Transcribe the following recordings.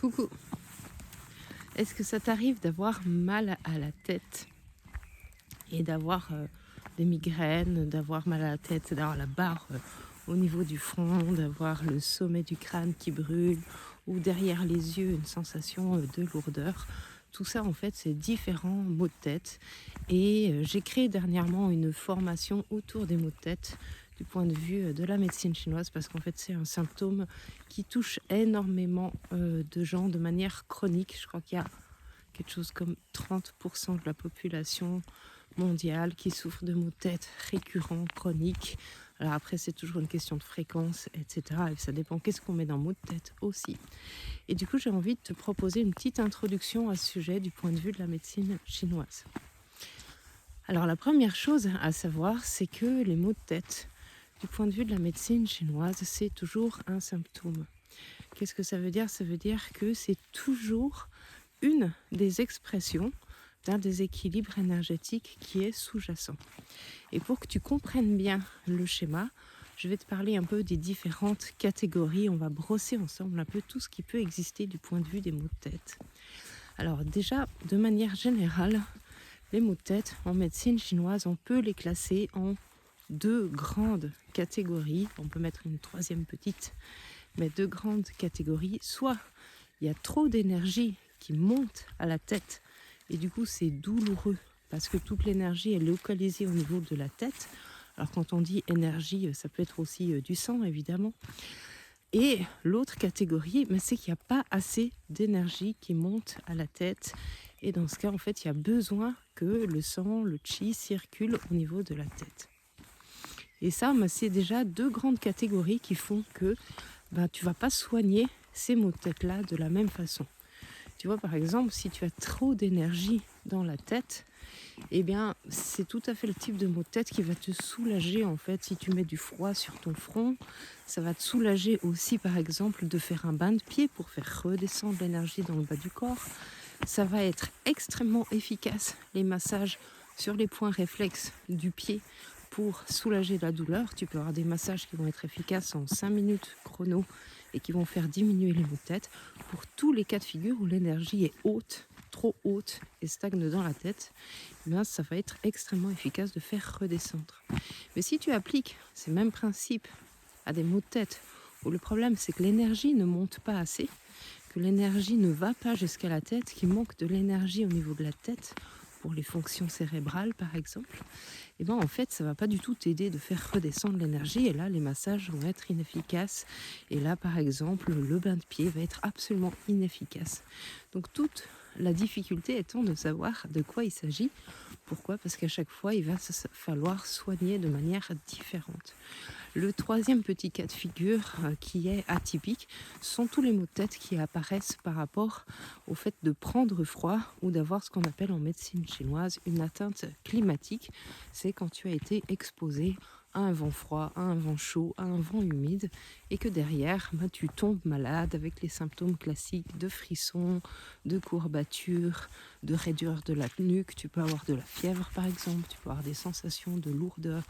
Coucou, est-ce que ça t'arrive d'avoir mal à la tête et d'avoir des migraines, d'avoir mal à la tête, d'avoir la barre au niveau du front, d'avoir le sommet du crâne qui brûle ou derrière les yeux une sensation de lourdeur? Tout ça, en fait, c'est différents maux de tête. Et j'ai créé dernièrement une formation autour des maux de tête du point de vue de la médecine chinoise parce qu'en fait, c'est un symptôme qui touche énormément de gens de manière chronique. Je crois qu'il y a quelque chose comme 30% de la population mondiale qui souffre de maux de tête récurrents, chroniques. Alors après, c'est toujours une question de fréquence, etc. Et ça dépend qu'est-ce qu'on met dans maux de tête aussi. Et du coup, j'ai envie de te proposer une petite introduction à ce sujet du point de vue de la médecine chinoise. Alors la première chose à savoir, c'est que les maux de tête, du point de vue de la médecine chinoise, c'est toujours un symptôme. Qu'est-ce que ça veut dire? Ça veut dire que c'est toujours une des expressions d'un déséquilibre énergétique qui est sous-jacent. Et pour que tu comprennes bien le schéma, je vais te parler un peu des différentes catégories. On va brosser ensemble un peu tout ce qui peut exister du point de vue des maux de tête. Alors déjà, de manière générale, les maux de tête en médecine chinoise, on peut les classer en deux grandes catégories. On peut mettre une troisième petite, mais deux grandes catégories. Soit il y a trop d'énergie qui monte à la tête et du coup c'est douloureux parce que toute l'énergie est localisée au niveau de la tête. Alors quand on dit énergie, ça peut être aussi du sang évidemment. Et l'autre catégorie, c'est qu'il n'y a pas assez d'énergie qui monte à la tête. Et dans ce cas, en fait, il y a besoin que le sang, le qi circule au niveau de la tête. Et ça, c'est déjà deux grandes catégories qui font que tu ne vas pas soigner ces maux de tête-là de la même façon. Tu vois, par exemple, si tu as trop d'énergie dans la tête, c'est tout à fait le type de maux de tête qui va te soulager, en fait. Si tu mets du froid sur ton front, ça va te soulager aussi, par exemple, de faire un bain de pied pour faire redescendre l'énergie dans le bas du corps. Ça va être extrêmement efficace, les massages sur les points réflexes du pied pour soulager la douleur. Tu peux avoir des massages qui vont être efficaces en 5 minutes chrono et qui vont faire diminuer les maux de tête pour tous les cas de figure où l'énergie est haute, trop haute et stagne dans la tête. Ça va être extrêmement efficace de faire redescendre. Mais si tu appliques ces mêmes principes à des maux de tête où le problème c'est que l'énergie ne monte pas assez, que l'énergie ne va pas jusqu'à la tête, qu'il manque de l'énergie au niveau de la tête pour les fonctions cérébrales par exemple, en fait ça va pas du tout t'aider de faire redescendre l'énergie et là les massages vont être inefficaces et là par exemple le bain de pied va être absolument inefficace. Donc toute la difficulté étant de savoir de quoi il s'agit. Pourquoi? Parce qu'à chaque fois il va falloir soigner de manière différente. Le troisième petit cas de figure qui est atypique sont tous les maux de tête qui apparaissent par rapport au fait de prendre froid ou d'avoir ce qu'on appelle en médecine chinoise une atteinte climatique. C'est quand tu as été exposé à un vent froid, à un vent chaud, à un vent humide et que derrière, tu tombes malade avec les symptômes classiques de frissons, de courbatures, de raideur de la nuque. Tu peux avoir de la fièvre par exemple, tu peux avoir des sensations de lourdeur.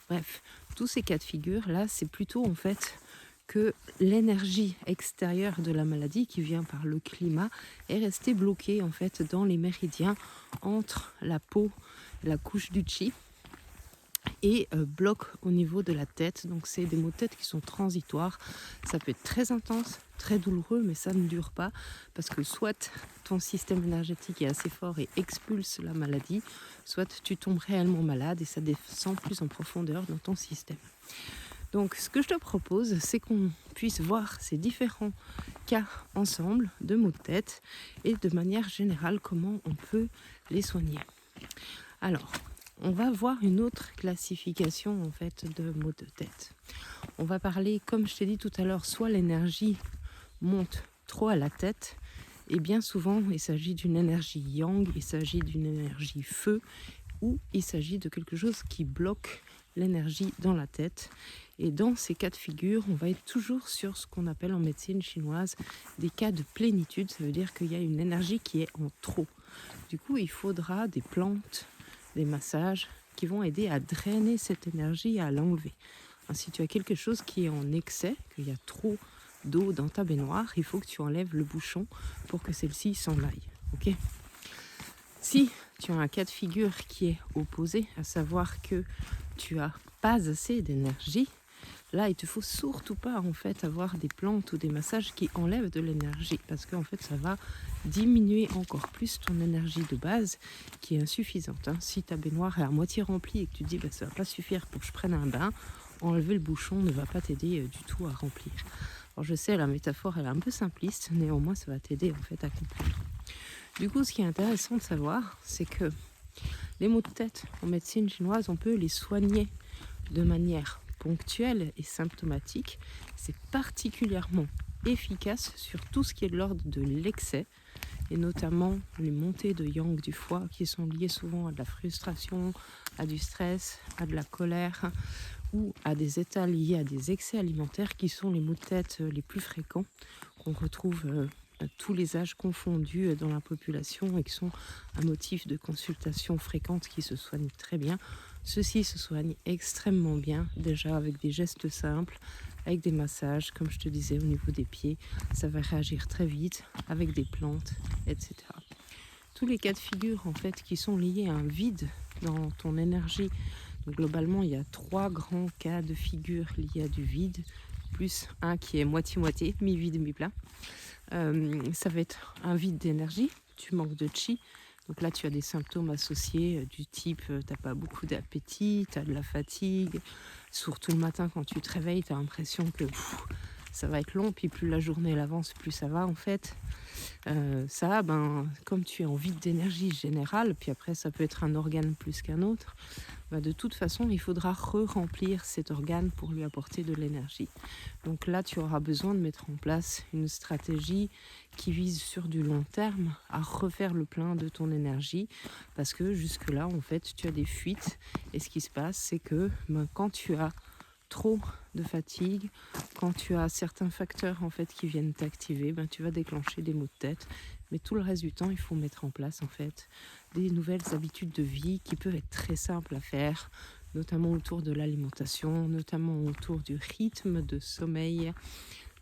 Bref, tous ces cas de figure là, c'est plutôt en fait que l'énergie extérieure de la maladie qui vient par le climat est restée bloquée en fait dans les méridiens entre la peau, la couche du qi et bloque au niveau de la tête. Donc c'est des maux de tête qui sont transitoires. Ça peut être très intense, très douloureux, mais ça ne dure pas parce que soit ton système énergétique est assez fort et expulse la maladie, soit tu tombes réellement malade et ça descend plus en profondeur dans ton système. Donc ce que je te propose, c'est qu'on puisse voir ces différents cas ensemble de maux de tête et de manière générale comment on peut les soigner. Alors, on va voir une autre classification en fait de maux de tête. On va parler, comme je t'ai dit tout à l'heure, soit l'énergie monte trop à la tête, et bien souvent il s'agit d'une énergie yang, il s'agit d'une énergie feu, ou il s'agit de quelque chose qui bloque l'énergie dans la tête. Et dans ces cas de figure, on va être toujours sur ce qu'on appelle en médecine chinoise des cas de plénitude. Ça veut dire qu'il y a une énergie qui est en trop. Du coup, il faudra des plantes, des massages qui vont aider à drainer cette énergie et à l'enlever. Si tu as quelque chose qui est en excès, qu'il y a trop d'eau dans ta baignoire, il faut que tu enlèves le bouchon pour que celle-ci s'en aille. Ok ? Si tu as un cas de figure qui est opposé, à savoir que tu n'as pas assez d'énergie, là, il te faut surtout pas en fait avoir des plantes ou des massages qui enlèvent de l'énergie, parce qu'en fait, ça va diminuer encore plus ton énergie de base qui est insuffisante. Si ta baignoire est à moitié remplie et que tu te dis ça va pas suffire pour que je prenne un bain, enlever le bouchon ne va pas t'aider du tout à remplir. Alors je sais, la métaphore elle est un peu simpliste, néanmoins ça va t'aider en fait à comprendre. Du coup, ce qui est intéressant de savoir, c'est que les maux de tête en médecine chinoise, on peut les soigner de manière ponctuelle et symptomatique. C'est particulièrement efficace sur tout ce qui est de l'ordre de l'excès, et notamment les montées de yang du foie qui sont liées souvent à de la frustration, à du stress, à de la colère ou à des états liés à des excès alimentaires qui sont les maux de tête les plus fréquents qu'on retrouve à tous les âges confondus dans la population et qui sont un motif de consultation fréquente qui se soignent très bien. Ceux-ci se soignent extrêmement bien, déjà avec des gestes simples, avec des massages, comme je te disais, au niveau des pieds. Ça va réagir très vite, avec des plantes, etc. Tous les cas de figure, en fait, qui sont liés à un vide dans ton énergie. Donc, globalement, il y a 3 grands cas de figure liés à du vide, plus un qui est moitié-moitié, mi-vide, mi-plein. Ça va être un vide d'énergie, tu manques de chi. Donc là, tu as des symptômes associés du type tu n'as pas beaucoup d'appétit, tu as de la fatigue. Surtout le matin, quand tu te réveilles, tu as l'impression que ça va être long. Puis plus la journée elle avance, plus ça va en fait. Ça, comme tu es en vide d'énergie générale, puis après ça peut être un organe plus qu'un autre, de toute façon il faudra re-remplir cet organe pour lui apporter de l'énergie. Donc là tu auras besoin de mettre en place une stratégie qui vise sur du long terme à refaire le plein de ton énergie, parce que jusque là en fait tu as des fuites, et ce qui se passe c'est que quand tu as trop de fatigue, quand tu as certains facteurs en fait qui viennent t'activer, tu vas déclencher des maux de tête. Mais tout le reste du temps, il faut mettre en place en fait des nouvelles habitudes de vie qui peuvent être très simples à faire, notamment autour de l'alimentation, notamment autour du rythme de sommeil,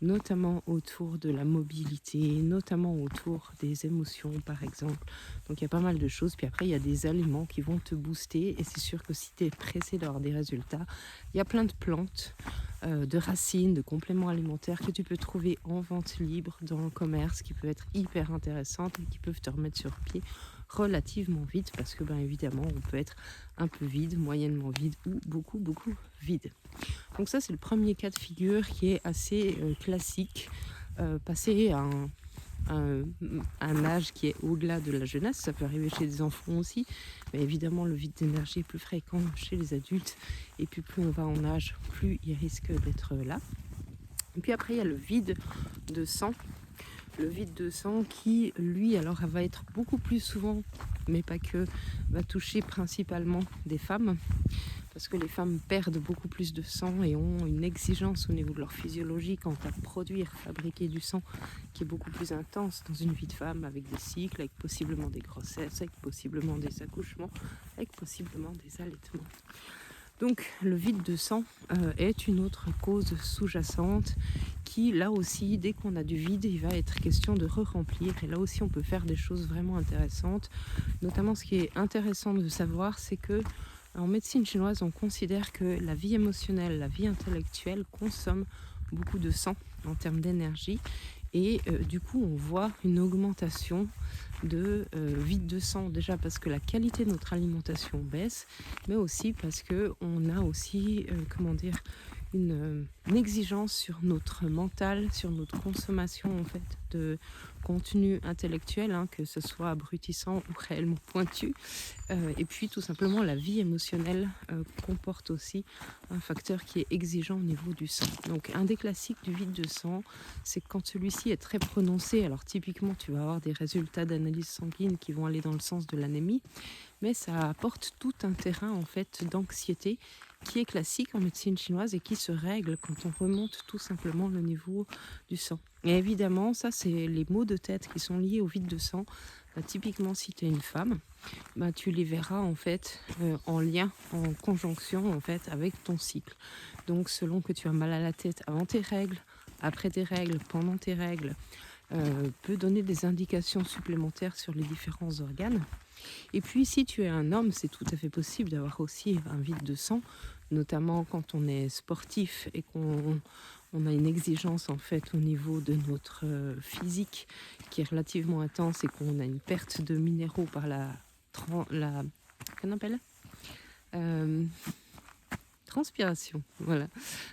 notamment autour de la mobilité, notamment autour des émotions par exemple. Donc il y a pas mal de choses. Puis après il y a des aliments qui vont te booster, et c'est sûr que si tu es pressé d'avoir des résultats, il y a plein de plantes, de racines, de compléments alimentaires que tu peux trouver en vente libre dans le commerce, qui peuvent être hyper intéressantes et qui peuvent te remettre sur pied relativement vite, parce que évidemment on peut être un peu vide, moyennement vide ou beaucoup vide. Donc ça c'est le premier cas de figure qui est assez classique, passé à un âge qui est au-delà de la jeunesse. Ça peut arriver chez des enfants aussi, mais évidemment le vide d'énergie est plus fréquent chez les adultes, et puis plus on va en âge, plus il risque d'être là. Et puis après il y a le vide de sang. Le vide de sang qui, lui, alors va être beaucoup plus souvent, mais pas que, va toucher principalement des femmes, parce que les femmes perdent beaucoup plus de sang et ont une exigence au niveau de leur physiologie quant à produire, fabriquer du sang qui est beaucoup plus intense dans une vie de femme, avec des cycles, avec possiblement des grossesses, avec possiblement des accouchements, avec possiblement des allaitements. Donc le vide de sang est une autre cause sous-jacente qui, là aussi, dès qu'on a du vide, il va être question de re-remplir. Et là aussi, on peut faire des choses vraiment intéressantes. Notamment, ce qui est intéressant de savoir, c'est que en médecine chinoise, on considère que la vie émotionnelle, la vie intellectuelle consomme beaucoup de sang en termes d'énergie. Et du coup, on voit une augmentation de vide de sang, déjà parce que la qualité de notre alimentation baisse, mais aussi parce qu'on a aussi, une exigence sur notre mental, sur notre consommation en fait de contenu intellectuel, que ce soit abrutissant ou réellement pointu. Et puis tout simplement la vie émotionnelle comporte aussi un facteur qui est exigeant au niveau du sang. Donc un des classiques du vide de sang, c'est que quand celui-ci est très prononcé, alors typiquement tu vas avoir des résultats d'analyse sanguine qui vont aller dans le sens de l'anémie, mais ça apporte tout un terrain en fait d'anxiété qui est classique en médecine chinoise et qui se règle quand on remonte tout simplement le niveau du sang. Et évidemment, ça c'est les maux de tête qui sont liés au vide de sang. Typiquement, si tu es une femme, tu les verras en fait en lien, en conjonction en fait avec ton cycle. Donc selon que tu as mal à la tête avant tes règles, après tes règles, pendant tes règles, peut donner des indications supplémentaires sur les différents organes. Et puis si tu es un homme, c'est tout à fait possible d'avoir aussi un vide de sang, notamment quand on est sportif et qu'on a une exigence en fait au niveau de notre physique qui est relativement intense et qu'on a une perte de minéraux par qu'on appelle transpiration. Voilà.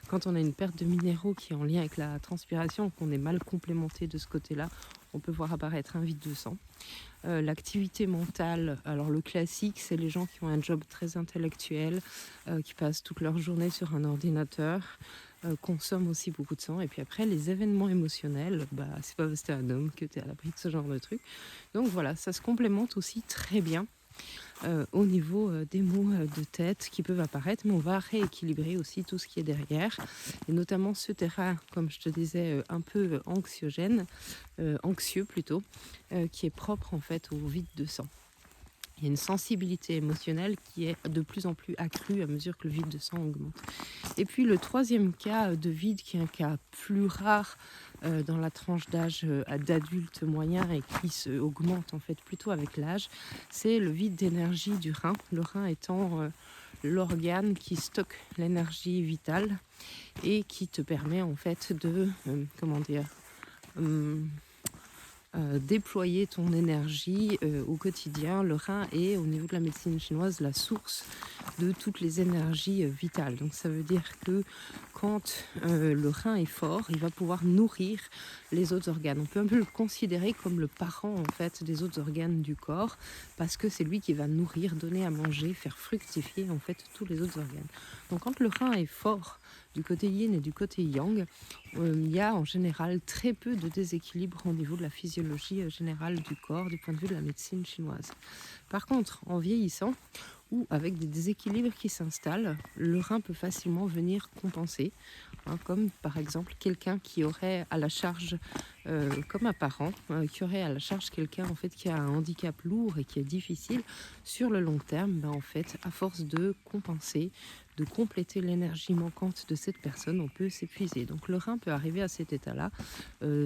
Quand on a une perte de minéraux qui est en lien avec la transpiration, qu'on est mal complémenté de ce côté-là, on peut voir apparaître un vide de sang. L'activité mentale, alors le classique, c'est les gens qui ont un job très intellectuel, qui passent toute leur journée sur un ordinateur, consomment aussi beaucoup de sang. Et puis après, les événements émotionnels, c'est pas parce que t'es un homme que t'es à l'abri de ce genre de truc. Donc voilà, ça se complémente aussi très bien au niveau des maux de tête qui peuvent apparaître, mais on va rééquilibrer aussi tout ce qui est derrière, et notamment ce terrain, comme je te disais, un peu anxieux plutôt, qui est propre en fait au vide de sang. Il y a une sensibilité émotionnelle qui est de plus en plus accrue à mesure que le vide de sang augmente. Et puis le troisième cas de vide, qui est un cas plus rare dans la tranche d'âge d'adulte moyen et qui se augmente en fait plutôt avec l'âge, c'est le vide d'énergie du rein. Le rein étant l'organe qui stocke l'énergie vitale et qui te permet en fait de déployer ton énergie au quotidien. Le rein est, au niveau de la médecine chinoise, la source de toutes les énergies vitales. Donc ça veut dire que quand le rein est fort, il va pouvoir nourrir les autres organes. On peut un peu le considérer comme le parent en fait des autres organes du corps, parce que c'est lui qui va nourrir, donner à manger, faire fructifier en fait tous les autres organes. Donc quand le rein est fort du côté yin et du côté yang, il y a en général très peu de déséquilibre au niveau de la physiologie générale du corps du point de vue de la médecine chinoise. Par contre, en vieillissant ou avec des déséquilibres qui s'installent, le rein peut facilement venir compenser, comme par exemple quelqu'un qui aurait à la charge, comme un parent, qui aurait à la charge quelqu'un en fait qui a un handicap lourd et qui est difficile sur le long terme, en fait, à force de compenser, de compléter l'énergie manquante de cette personne, on peut s'épuiser. Donc le rein peut arriver à cet état-là.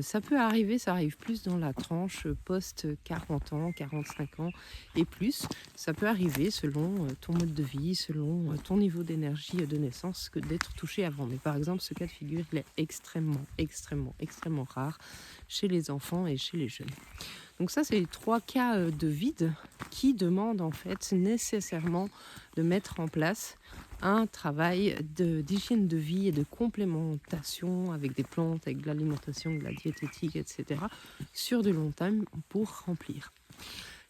Ça arrive plus dans la tranche post 40 ans, 45 ans et plus. Ça peut arriver selon ton mode de vie, selon ton niveau d'énergie de naissance, que d'être touché avant. Mais par exemple, ce cas de figure, il est extrêmement rare chez les enfants et chez les jeunes. Donc ça, c'est les 3 cas de vide qui demandent en fait nécessairement de mettre en place un travail d'hygiène de vie et de complémentation avec des plantes, avec de l'alimentation, de la diététique, etc. sur du long terme pour remplir.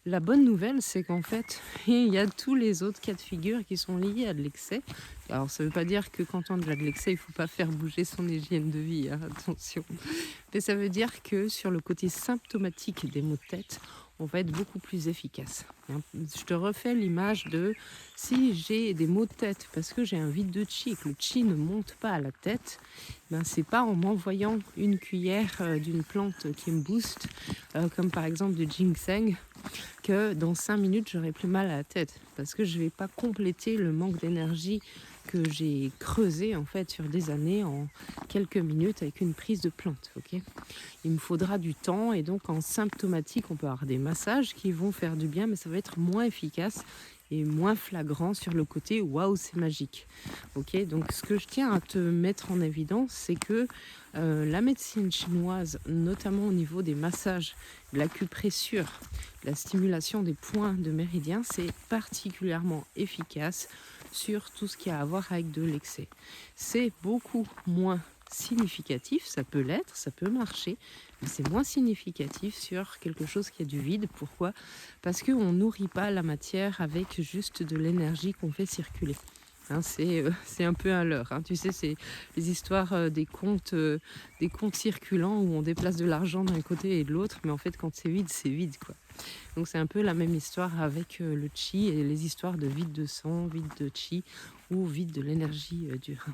La bonne nouvelle, c'est qu'en fait, il y a tous les autres cas de figure qui sont liés à de l'excès. Alors, ça ne veut pas dire que quand on a de l'excès, il ne faut pas faire bouger son hygiène de vie, attention. Mais ça veut dire que sur le côté symptomatique des maux de tête, on va être beaucoup plus efficace. Je te refais l'image de si j'ai des maux de tête parce que j'ai un vide de chi et que le chi ne monte pas à la tête, c'est pas en m'envoyant une cuillère d'une plante qui me booste, comme par exemple du ginseng, que dans 5 minutes j'aurai plus mal à la tête, parce que je vais pas compléter le manque d'énergie que j'ai creusé en fait sur des années en quelques minutes avec une prise de plante. Okay, il me faudra du temps, et donc en symptomatique on peut avoir des massages qui vont faire du bien, mais ça va être moins efficace et moins flagrant sur le côté waouh, c'est magique. Ok, donc ce que je tiens à te mettre en évidence, c'est que la médecine chinoise, notamment au niveau des massages, de l'acupressure, la stimulation des points de méridien, c'est particulièrement efficace sur tout ce qui a à voir avec de l'excès. C'est beaucoup moins significatif, ça peut l'être, ça peut marcher, mais c'est moins significatif sur quelque chose qui a du vide. Pourquoi ? Parce qu'on ne nourrit pas la matière avec juste de l'énergie qu'on fait circuler. C'est un peu un leurre. Tu sais, c'est les histoires des comptes circulants où on déplace de l'argent d'un côté et de l'autre, mais en fait, quand c'est vide, quoi. Donc c'est un peu la même histoire avec le chi et les histoires de vide de sang, vide de chi ou vide de l'énergie du rein.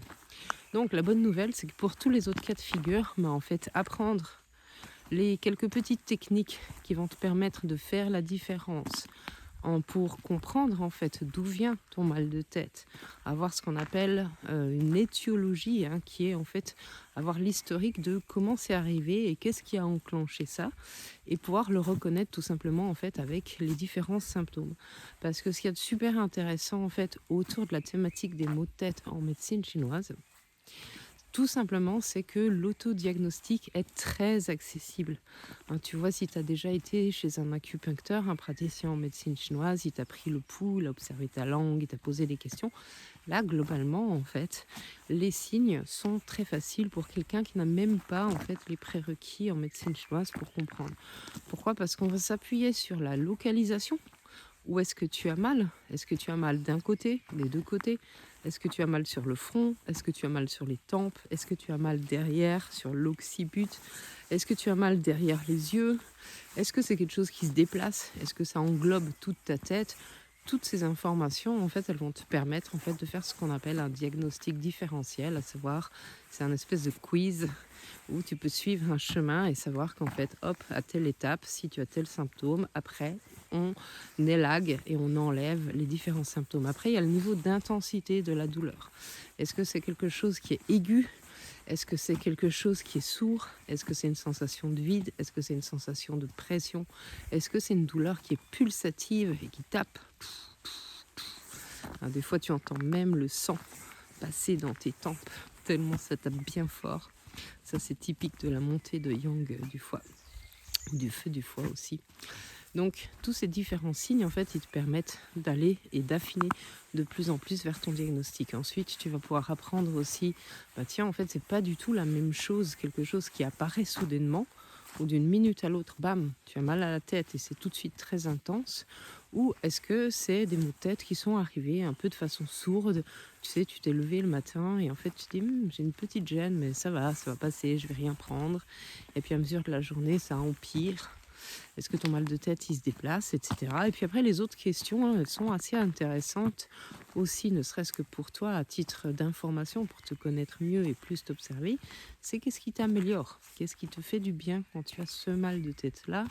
Donc la bonne nouvelle, c'est que pour tous les autres cas de figure, en fait, apprendre les quelques petites techniques qui vont te permettre de faire la différence pour comprendre en fait d'où vient ton mal de tête, avoir ce qu'on appelle une étiologie, hein, qui est en fait avoir l'historique de comment c'est arrivé et qu'est-ce qui a enclenché ça, et pouvoir le reconnaître tout simplement en fait avec les différents symptômes. Parce que ce qu'il y a de super intéressant en fait autour de la thématique des maux de tête en médecine chinoise, tout simplement, c'est que l'autodiagnostic est très accessible. Hein, tu vois, si tu as déjà été chez un acupuncteur, un praticien en médecine chinoise, il t'a pris le pouls, il a observé ta langue, il t'a posé des questions. Là, globalement, en fait, les signes sont très faciles pour quelqu'un qui n'a même pas en fait les prérequis en médecine chinoise pour comprendre. Pourquoi ? Parce qu'on va s'appuyer sur la localisation. Où est-ce que tu as mal ? Est-ce que tu as mal d'un côté, des deux côtés ? Est-ce que tu as mal sur le front ? Est-ce que tu as mal sur les tempes ? Est-ce que tu as mal derrière, sur l'occiput ? Est-ce que tu as mal derrière les yeux ? Est-ce que c'est quelque chose qui se déplace ? Est-ce que ça englobe toute ta tête ? Toutes ces informations, en fait, elles vont te permettre en fait, de faire ce qu'on appelle un diagnostic différentiel, à savoir, c'est un espèce de quiz où tu peux suivre un chemin et savoir qu'en fait, hop, à telle étape, si tu as tel symptôme, après, on élague et on enlève les différents symptômes. Après, il y a le niveau d'intensité de la douleur. Est-ce que c'est quelque chose qui est aigu ? Est-ce que c'est quelque chose qui est sourd ? Est-ce que c'est une sensation de vide ? Est-ce que c'est une sensation de pression ? Est-ce que c'est une douleur qui est pulsative et qui tape ? Des fois, tu entends même le sang passer dans tes tempes, tellement ça tape bien fort. Ça, c'est typique de la montée de yang du foie, du feu du foie aussi. Donc, tous ces différents signes, en fait, ils te permettent d'aller et d'affiner de plus en plus vers ton diagnostic. Ensuite, tu vas pouvoir apprendre aussi, tiens, en fait, c'est pas du tout la même chose, quelque chose qui apparaît soudainement, ou d'une minute à l'autre, bam, tu as mal à la tête et c'est tout de suite très intense, ou est-ce que c'est des maux de tête qui sont arrivés un peu de façon sourde ? Tu sais, tu t'es levé le matin et en fait, tu te dis, j'ai une petite gêne, mais ça va passer, je vais rien prendre. Et puis à mesure de la journée, ça empire. Est-ce que ton mal de tête, il se déplace, etc. Et puis après, les autres questions, hein, elles sont assez intéressantes aussi, ne serait-ce que pour toi, à titre d'information, pour te connaître mieux et plus t'observer. C'est qu'est-ce qui t'améliore ? Qu'est-ce qui te fait du bien quand tu as ce mal de tête-là ?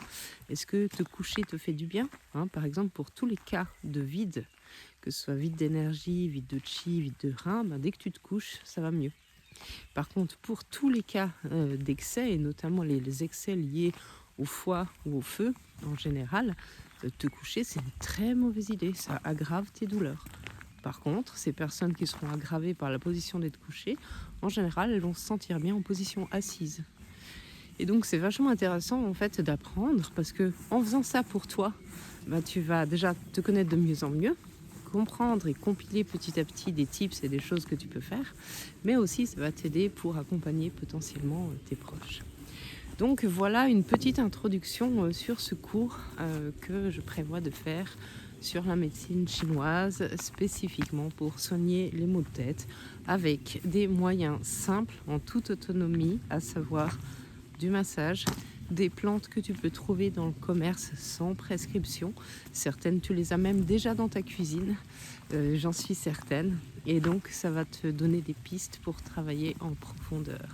Est-ce que te coucher te fait du bien ? Par exemple, pour tous les cas de vide, que ce soit vide d'énergie, vide de chi, vide de rein, dès que tu te couches, ça va mieux. Par contre, pour tous les cas d'excès, et notamment les excès liés au foie ou au feu, en général, te coucher, c'est une très mauvaise idée. Ça aggrave tes douleurs. Par contre, ces personnes qui seront aggravées par la position d'être couchées, en général, elles vont se sentir bien en position assise. Et donc, c'est vachement intéressant, en fait, d'apprendre, parce que en faisant ça pour toi, tu vas déjà te connaître de mieux en mieux, comprendre et compiler petit à petit des tips et des choses que tu peux faire, mais aussi ça va t'aider pour accompagner potentiellement tes proches. Donc voilà une petite introduction sur ce cours que je prévois de faire sur la médecine chinoise, spécifiquement pour soigner les maux de tête, avec des moyens simples en toute autonomie, à savoir du massage, des plantes que tu peux trouver dans le commerce sans prescription. Certaines, tu les as même déjà dans ta cuisine, j'en suis certaine. Et donc, ça va te donner des pistes pour travailler en profondeur.